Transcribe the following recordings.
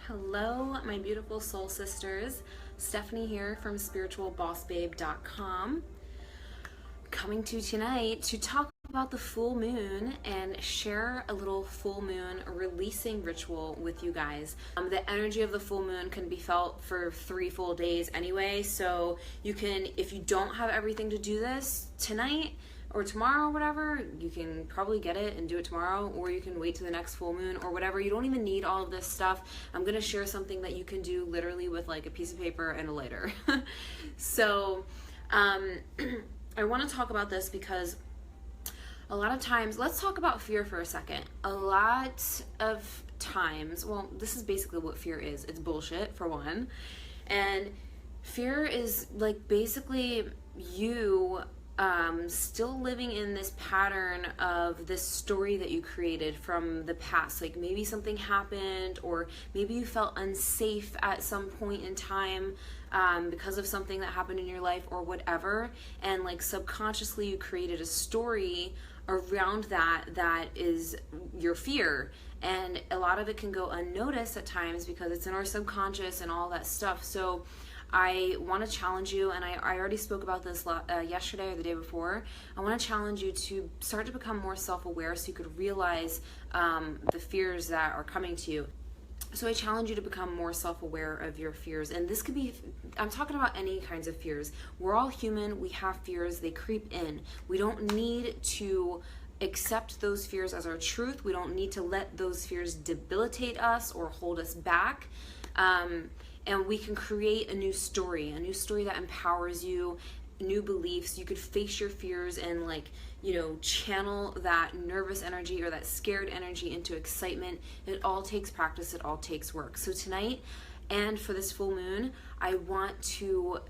Hello, my beautiful soul sisters. Stephanie here from spiritualbossbabe.com. Coming to you tonight to talk about the full moon and share a little full moon releasing ritual with you guys. The energy of the full moon can be felt for 3 full days anyway, so you can, if you don't have everything to do this tonight or tomorrow or whatever, you can probably get it and do it tomorrow, or you can wait to the next full moon or whatever. You don't even need all of this stuff. I'm gonna share something that you can do literally with like a piece of paper and a lighter. So I want to talk about this because a lot of times, let's talk about fear for a second. A lot of times, well, this is basically what fear is. It's bullshit, for one. And fear is like basically you still living in this pattern of this story that you created from the past. Like maybe something happened, or maybe you felt unsafe at some point in time because of something that happened in your life or whatever, and like subconsciously you created a story around that is your fear. And a lot of it can go unnoticed at times because it's in our subconscious and all that stuff. So I want to challenge you, and I already spoke about this yesterday or the day before. I want to challenge you to start to become more self-aware so you could realize the fears that are coming to you. So I challenge you to become more self-aware of your fears. And this could be, I'm talking about any kinds of fears. We're all human, we have fears, they creep in. We don't need to accept those fears as our truth. We don't need to let those fears debilitate us or hold us back. And we can create a new story that empowers you, new beliefs. You could face your fears and channel that nervous energy or that scared energy into excitement. It all takes practice, it all takes work. So tonight and for this full moon, I want to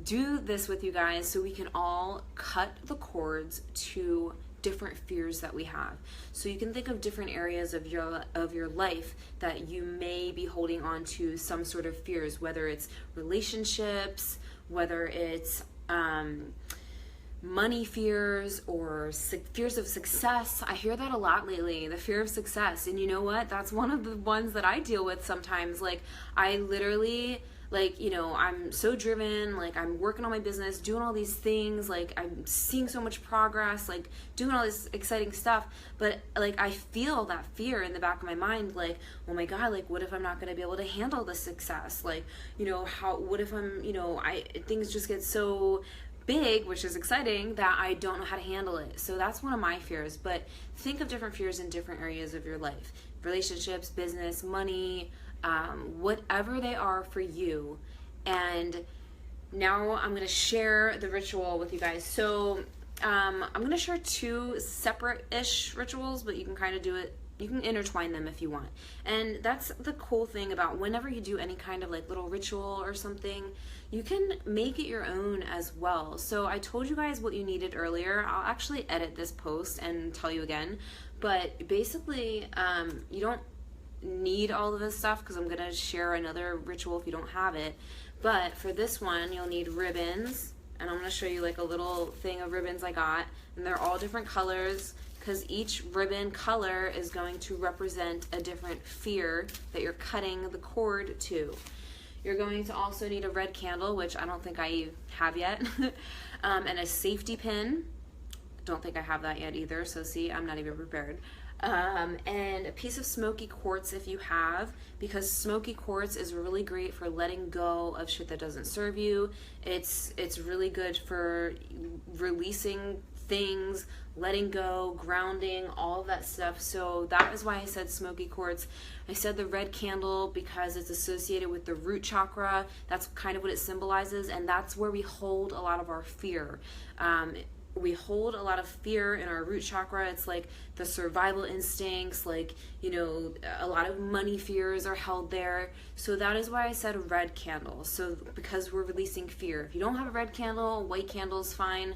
do this with you guys so we can all cut the cords to different fears that we have. So you can think of different areas of your life that you may be holding on to some sort of fears, whether it's relationships, whether it's money fears, or fears of success. I hear that a lot lately, the fear of success. And you know what? That's one of the ones that I deal with sometimes. I literally, I'm so driven, I'm working on my business, doing all these things, I'm seeing so much progress, doing all this exciting stuff, but I feel that fear in the back of my mind, oh my God, what if I'm not going to be able to handle the success? What if things just get so big, which is exciting, that I don't know how to handle it. So that's one of my fears. But think of different fears in different areas of your life: relationships, business, money, whatever they are for you. And now I'm going to share the ritual with you guys. So I'm going to share 2 separate-ish rituals, but you can kind of do it, you can intertwine them if you want. And that's the cool thing about whenever you do any kind of little ritual or something, you can make it your own as well. So I told you guys what you needed earlier. I'll actually edit this post and tell you again, but basically you don't need all of this stuff because I'm gonna share another ritual if you don't have it. But for this one, you'll need ribbons, and I'm gonna show you a little thing of ribbons I got, and they're all different colors because each ribbon color is going to represent a different fear that you're cutting the cord to. You're going to also need a red candle, which I don't think I have yet, and a safety pin. Don't think I have that yet either, so see, I'm not even prepared. And a piece of Smokey quartz if you have, because Smokey quartz is really great for letting go of shit that doesn't serve you. It's really good for releasing things, letting go, grounding, all of that stuff. So that is why I said Smokey quartz. I said the red candle because it's associated with the root chakra. That's kind of what it symbolizes, and that's where we hold a lot of our fear. We hold a lot of fear in our root chakra. It's the survival instincts, a lot of money fears are held there. So that is why I said a red candle. So because we're releasing fear. If you don't have a red candle, a white candle is fine.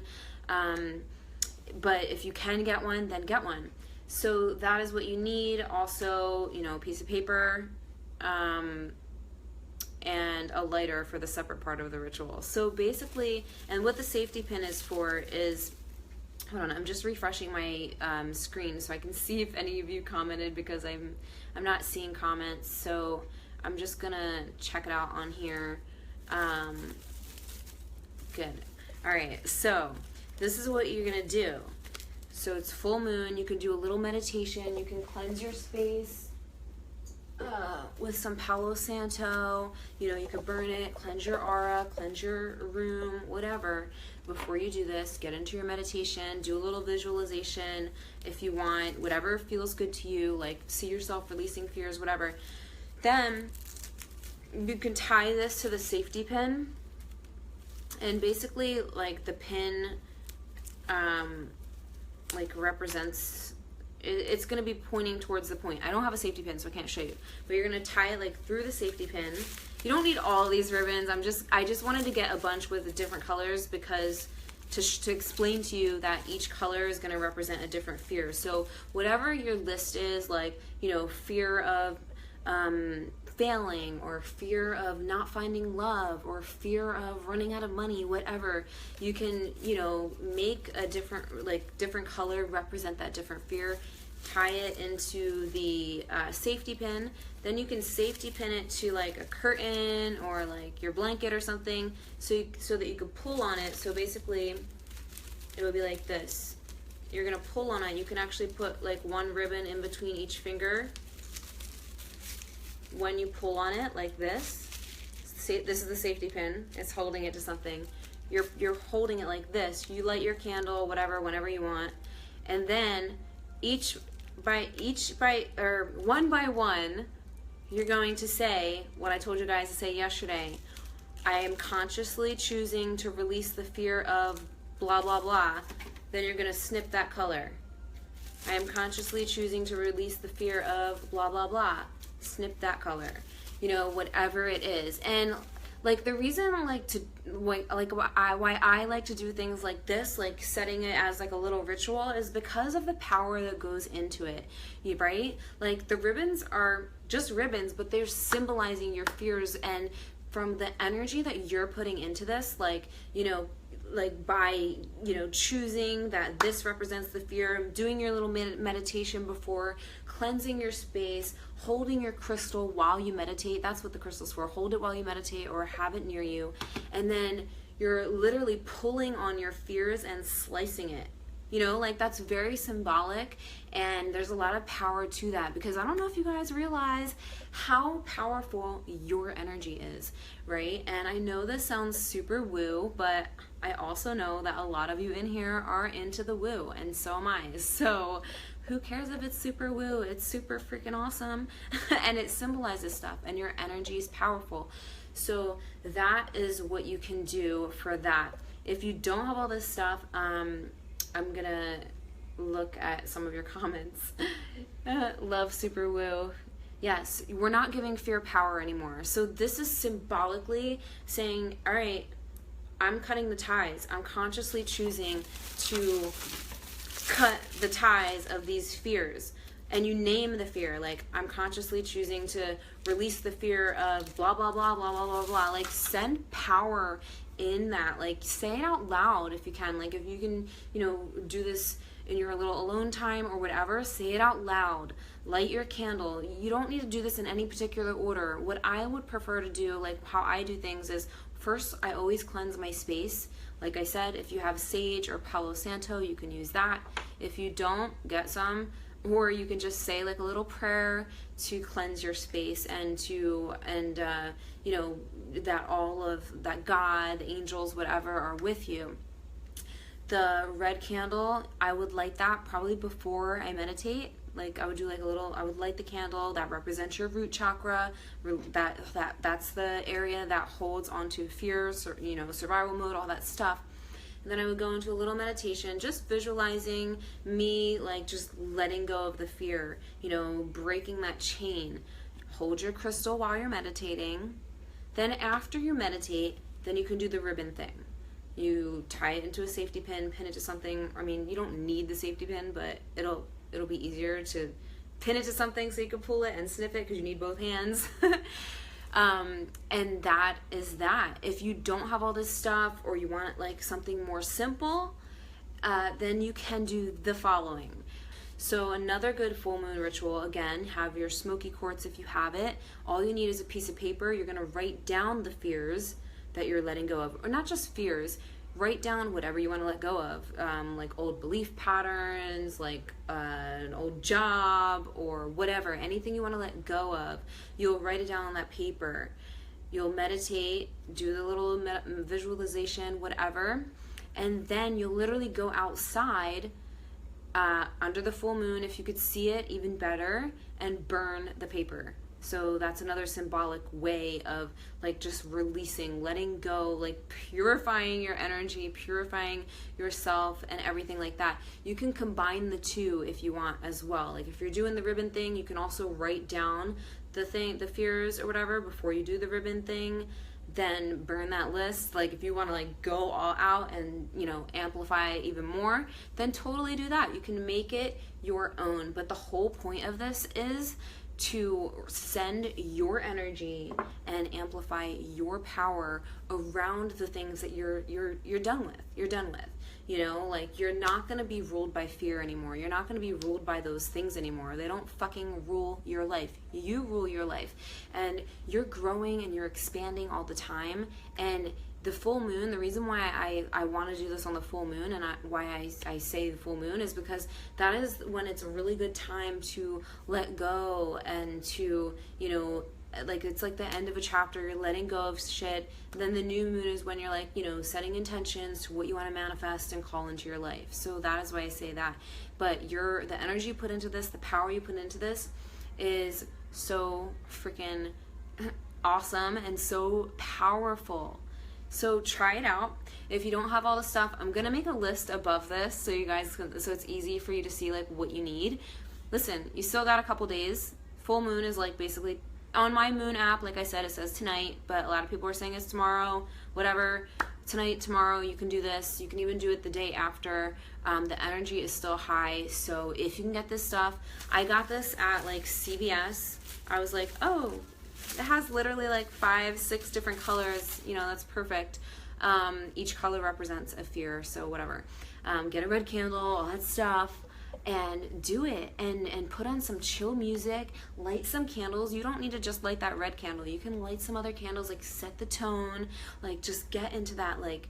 But if you can get one, then get one. So that is what you need. Also, a piece of paper, and a lighter for the separate part of the ritual. So basically, and what the safety pin is for is, hold on, I'm just refreshing my screen so I can see if any of you commented, because I'm not seeing comments. So I'm just gonna check it out on here. Good. All right, so this is what you're gonna do. So it's full moon. You can do a little meditation. You can cleanse your space with some Palo Santo. You know, you could burn it, cleanse your aura, cleanse your room, whatever. Before you do this, get into your meditation, do a little visualization if you want, whatever feels good to you, like see yourself releasing fears, whatever. Then you can tie this to the safety pin, and basically like the pin like represents, it's going to be pointing towards the point. I don't have a safety pin, so I can't show you, but you're going to tie it like through the safety pin. You don't need all these ribbons. I just wanted to get a bunch with different colors, because to explain to you that each color is going to represent a different fear. So whatever your list is, like, you know, fear of failing, or fear of not finding love, or fear of running out of money, whatever, you can, you know, make a different color represent that different fear, tie it into the safety pin. Then you can safety pin it to like a curtain or like your blanket or something, so that you can pull on it. So basically it would be like this. You're gonna pull on it. You can actually put like one ribbon in between each finger. When you pull on it like this, this is the safety pin, it's holding it to something. You're holding it like this. You light your candle, whatever, whenever you want, and then one by one, you're going to say what I told you guys to say yesterday. I am consciously choosing to release the fear of blah blah blah. Then you're gonna snip that color. I am consciously choosing to release the fear of blah blah blah. Snip that color, you know, whatever it is. And like the reason why I like to do things like this, like setting it as like a little ritual, is because of the power that goes into it, right? Like the ribbons are just ribbons, but they're symbolizing your fears, and from the energy that you're putting into this, like, you know, like by, you know, choosing that this represents the fear, doing your little meditation before, cleansing your space, holding your crystal while you meditate. That's what the crystal's for. Hold it while you meditate or have it near you. And then you're literally pulling on your fears and slicing it. You know, like that's very symbolic, and there's a lot of power to that, because I don't know if you guys realize how powerful your energy is, right? And I know this sounds super woo, but I also know that a lot of you in here are into the woo, and so am I. So who cares if it's super woo? It's super freaking awesome. And it symbolizes stuff, and your energy is powerful. So that is what you can do for that. If you don't have all this stuff, I'm gonna look at some of your comments. Love super woo. Yes, we're not giving fear power anymore. So this is symbolically saying, all right, I'm cutting the ties. I'm consciously choosing to cut the ties of these fears. And you name the fear, like I'm consciously choosing to release the fear of blah blah blah blah blah blah blah. Like send power in that. Like say it out loud if you can. Like if you can, you know, do this in your little alone time or whatever, say it out loud. Light your candle. You don't need to do this in any particular order. What I would prefer to do, like how I do things, is first I always cleanse my space. Like I said, if you have sage or Palo Santo, you can use that. If you don't, get some. Or you can just say like a little prayer to cleanse your space, and you know, that all of that God, the angels, whatever are with you. The red candle, I would light that probably before I meditate. Like I would do like I would light the candle that represents your root chakra. That's the area that holds onto fears, or, you know, survival mode, all that stuff. And then I would go into a little meditation, just visualizing me like just letting go of the fear, you know, breaking that chain. Hold your crystal while you're meditating. Then after you meditate, then you can do the ribbon thing. You tie it into a safety pin, pin it to something. I mean, you don't need the safety pin, but it'll be easier to pin it to something so you can pull it and snip it, because you need both hands. And that is that. If you don't have all this stuff, or you want like something more simple, then you can do the following. So another good full moon ritual, again, have your Smokey quartz if you have it. All you need is a piece of paper. You're going to write down the fears that you're letting go of, or not just fears. Write down whatever you want to let go of, like old belief patterns, like an old job, or whatever, anything you want to let go of. You'll write it down on that paper. You'll meditate, do the little visualization, whatever, and then you'll literally go outside under the full moon, if you could see it, even better, and burn the paper. So that's another symbolic way of like just releasing, letting go, like purifying your energy, purifying yourself and everything like that. You can combine the two if you want as well. Like if you're doing the ribbon thing, you can also write down the fears or whatever before you do the ribbon thing, then burn that list. Like if you want to like go all out and, you know, amplify it even more, then totally do that. You can make it your own. But the whole point of this is to send your energy and amplify your power around the things that you're done with. You're done with. You know, like you're not going to be ruled by fear anymore. You're not going to be ruled by those things anymore. They don't fucking rule your life. You rule your life. And you're growing and you're expanding all the time. And the full moon, the reason why I want to do this on the full moon and why I say the full moon is because that is when it's a really good time to let go and to, you know, like it's like the end of a chapter, you're letting go of shit. Then the new moon is when you're like, you know, setting intentions to what you want to manifest and call into your life. So that is why I say that. But the energy you put into this, the power you put into this is so freaking awesome and so powerful. So try it out. If you don't have all the stuff, I'm gonna make a list above this so you guys so it's easy for you to see like what you need. Listen, you still got a couple days. Full moon is like basically on my moon app, like I said, it says tonight, but a lot of people are saying it's tomorrow, whatever. Tonight, tomorrow, you can do this. You can even do it the day after. The energy is still high, so if you can get this stuff, I got this at like CVS. I was like, oh, it has literally like 5-6 different colors, you know, that's perfect. Each color represents a fear, so whatever. Get a red candle, all that stuff, and do it, and put on some chill music, light some candles. You don't need to just light that red candle. You can light some other candles, like set the tone, like just get into that, like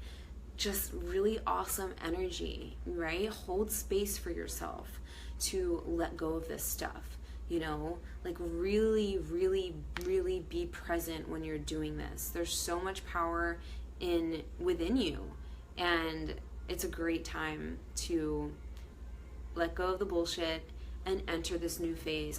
just really awesome energy, right? Hold space for yourself to let go of this stuff. You know, like really, really, really be present when you're doing this. There's so much power within you, and it's a great time to let go of the bullshit and enter this new phase.